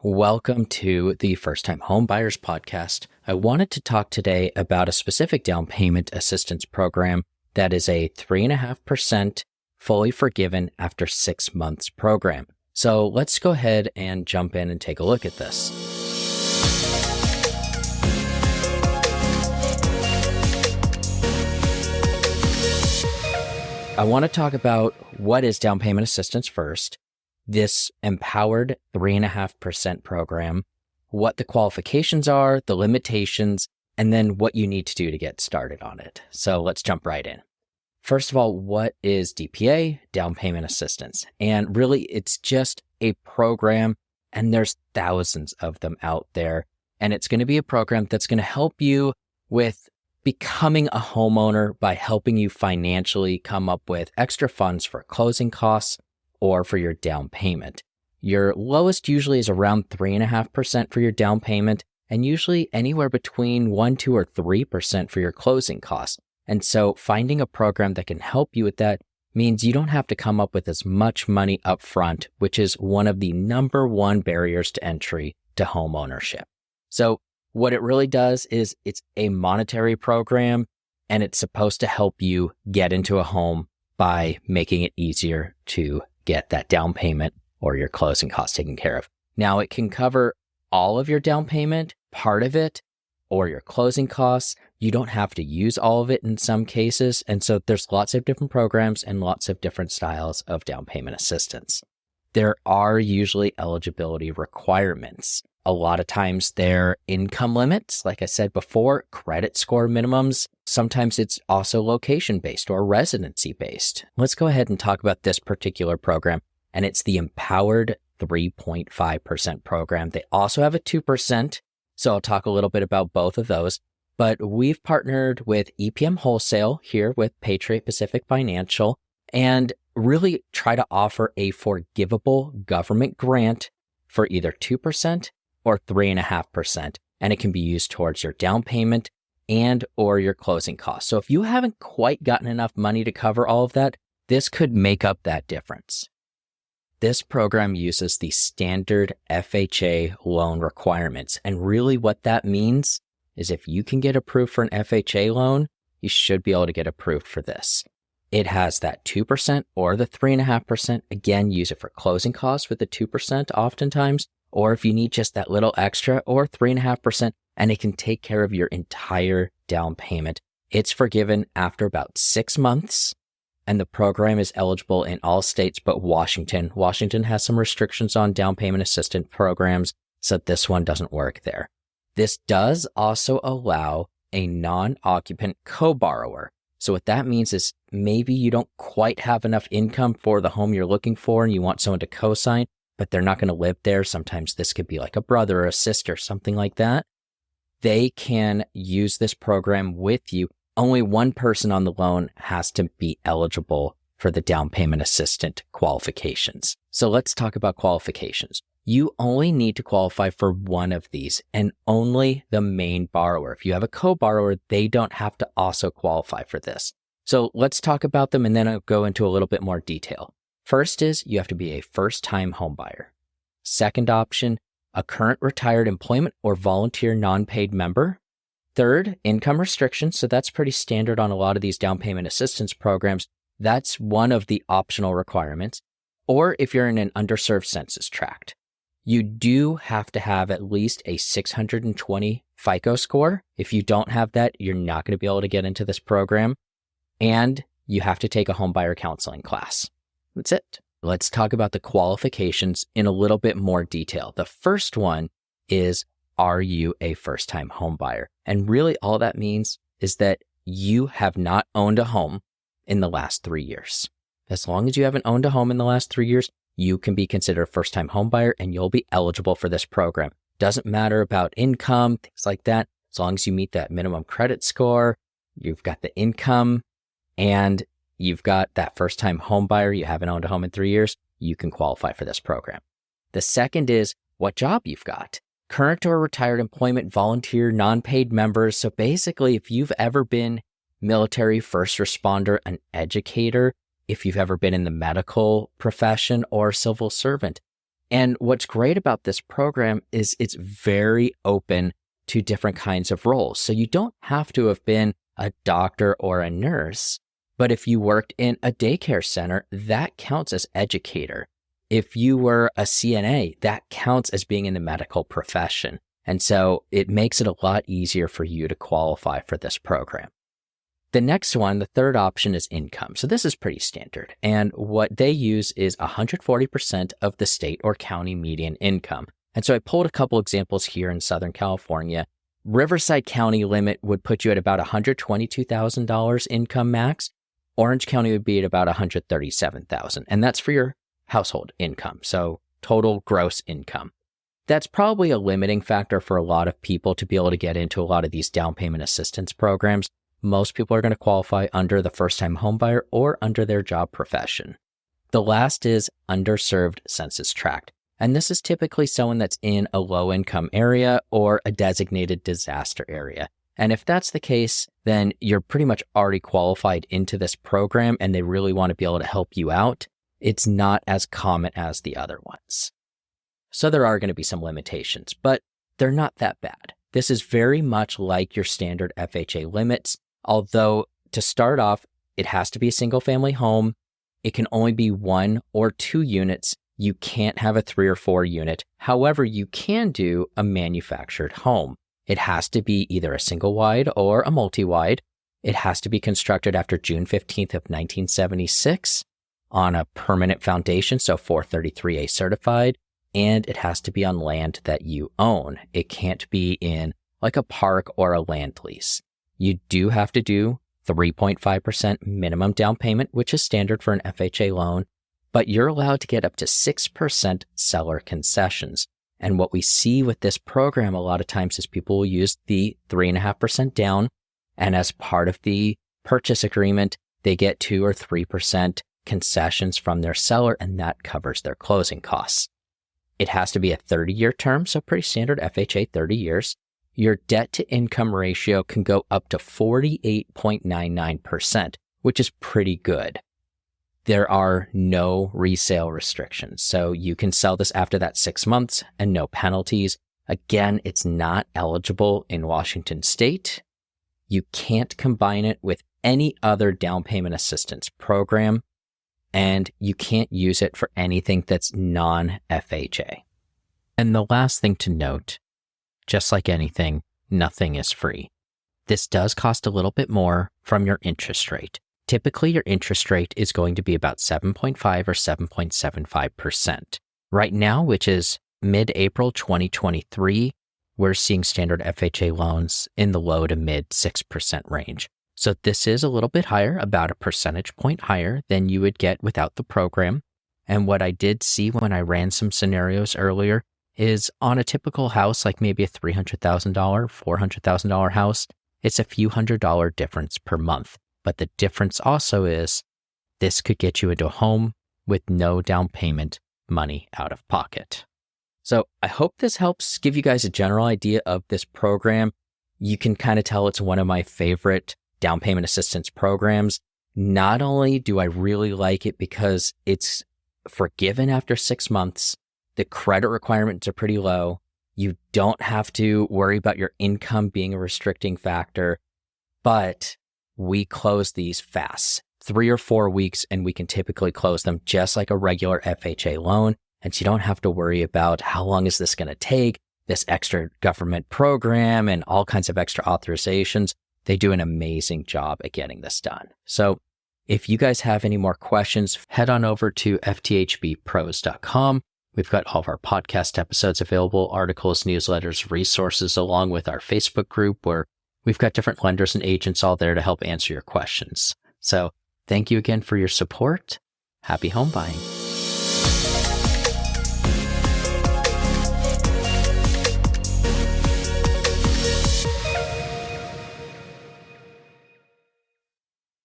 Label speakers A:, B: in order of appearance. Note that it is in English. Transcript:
A: Welcome to the First Time Home Buyers Podcast. I wanted to talk today about a specific down payment assistance program that is a 3.5% fully forgiven after 6 months program. So let's go ahead and jump in and take a look at this. I want to talk about what is down payment assistance first, this empowered 3.5% program, what the qualifications are, the limitations, and then what you need to do to get started on it. So let's jump right in. First of all, what is DPA, down payment assistance? And really, it's just a program, and there's thousands of them out there. And it's going to be a program that's going to help you with becoming a homeowner by helping you financially come up with extra funds for closing costs or for your down payment. Your lowest usually is around 3.5% for your down payment, and usually anywhere between 1, 2, or 3% for your closing costs. And so finding a program that can help you with that means you don't have to come up with as much money up front, which is one of the number one barriers to entry to home ownership. So what it really does is it's a monetary program, and it's supposed to help you get into a home by making it easier to get that down payment or your closing costs taken care of. Now, it can cover all of your down payment, part of it, or your closing costs. You don't have to use all of it in some cases. And so there's lots of different programs and lots of different styles of down payment assistance. There are usually eligibility requirements. A lot of times they're income limits, like I said before, credit score minimums. Sometimes it's also location-based or residency-based. Let's go ahead and talk about this particular program, and it's the Empowered 3.5% program. They also have a 2%, so I'll talk a little bit about both of those. But we've partnered with EPM Wholesale here with Patriot Pacific Financial and really try to offer a forgivable government grant for either 2% or 3.5%, and it can be used towards your down payment and or your closing costs. So if you haven't quite gotten enough money to cover all of that, this could make up that difference. This program uses the standard FHA loan requirements, and really what that means is if you can get approved for an FHA loan, you should be able to get approved for this. It has that 2% or the 3.5%. Again, use it for closing costs with the 2% oftentimes, or if you need just that little extra, or 3.5%, and it can take care of your entire down payment. It's forgiven after about 6 months, and the program is eligible in all states but Washington. Washington has some restrictions on down payment assistance programs, so this one doesn't work there. This does also allow a non-occupant co-borrower. So what that means is maybe you don't quite have enough income for the home you're looking for and you want someone to co-sign, but they're not going to live there. Sometimes this could be like a brother or a sister, something like that. They can use this program with you. Only one person on the loan has to be eligible for the down payment assistant qualifications. So let's talk about qualifications. You only need to qualify for one of these and only the main borrower. If you have a co-borrower, they don't have to also qualify for this. So let's talk about them and then I'll go into a little bit more detail. First is you have to be a first-time homebuyer. Second option, a current retired employment or volunteer non-paid member. Third, income restrictions. So that's pretty standard on a lot of these down payment assistance programs. That's one of the optional requirements. Or if you're in an underserved census tract, you do have to have at least a 620 FICO score. If you don't have that, you're not going to be able to get into this program. And you have to take a homebuyer counseling class. That's it. Let's talk about the qualifications in a little bit more detail. The first one is, are you a first-time homebuyer? And really all that means is that you have not owned a home in the last 3 years. As long as you haven't owned a home in the last 3 years, you can be considered a first-time homebuyer and you'll be eligible for this program. Doesn't matter about income, things like that. As long as you meet that minimum credit score, you've got the income, and you've got that first-time homebuyer, you haven't owned a home in 3 years, you can qualify for this program. The second is what job you've got. Current or retired employment, volunteer, non-paid members. So basically, if you've ever been military, first responder, an educator, if you've ever been in the medical profession or civil servant, And what's great about this program is it's very open to different kinds of roles. So you don't have to have been a doctor or a nurse, but if you worked in a daycare center, that counts as educator. If you were a CNA, that counts as being in the medical profession. And so it makes it a lot easier for you to qualify for this program. The next one, the third option, is income. So this is pretty standard. And what they use is 140% of the state or county median income. And so I pulled a couple examples here in Southern California. Riverside County limit would put you at about $122,000 income max. Orange County would be at about $137,000. And that's for your household income. So total gross income. That's probably a limiting factor for a lot of people to be able to get into a lot of these down payment assistance programs. Most people are going to qualify under the first-time homebuyer or under their job profession. The last is underserved census tract. And this is typically someone that's in a low-income area or a designated disaster area. And if that's the case, then you're pretty much already qualified into this program and they really want to be able to help you out. It's not as common as the other ones. So there are going to be some limitations, but they're not that bad. This is very much like your standard FHA limits. Although to start off, it has to be a single family home. It can only be 1 or 2 units. You can't have a 3 or 4 unit. However, you can do a manufactured home. It has to be either a single wide or a multi-wide. It has to be constructed after June 15th of 1976 on a permanent foundation, so 433A certified, and it has to be on land that you own. It can't be in like a park or a land lease. You do have to do 3.5% minimum down payment, which is standard for an FHA loan, but you're allowed to get up to 6% seller concessions. And what we see with this program a lot of times is people will use the 3.5% down, and as part of the purchase agreement, they get 2 or 3% concessions from their seller, and that covers their closing costs. It has to be a 30-year term, so pretty standard FHA, 30 years. Your debt to income ratio can go up to 48.99%, which is pretty good. There are no resale restrictions, so you can sell this after that 6 months and no penalties. Again, it's not eligible in Washington State. You can't combine it with any other down payment assistance program, and you can't use it for anything that's non-FHA. And the last thing to note, just like anything, nothing is free. This does cost a little bit more from your interest rate. Typically, your interest rate is going to be about 7.5 or 7.75%. Right now, which is mid-April 2023, we're seeing standard FHA loans in the low to mid 6% range. So this is a little bit higher, about a percentage point higher than you would get without the program. And what I did see when I ran some scenarios earlier is on a typical house, like maybe a $300,000, $400,000 house, it's a few $100 difference per month. But the difference also is this could get you into a home with no down payment, money out of pocket. So I hope this helps give you guys a general idea of this program. You can kind of tell it's one of my favorite down payment assistance programs. Not only do I really like it because it's forgiven after 6 months, the credit requirements are pretty low. You don't have to worry about your income being a restricting factor, but we close these fast, 3 or 4 weeks, and we can typically close them just like a regular FHA loan. And so you don't have to worry about how long is this going to take, this extra government program and all kinds of extra authorizations. They do an amazing job at getting this done. So if you guys have any more questions, head on over to fthbpros.com. We've got all of our podcast episodes available, articles, newsletters, resources, along with our Facebook group where we've got different lenders and agents all there to help answer your questions. So thank you again for your support. Happy home buying.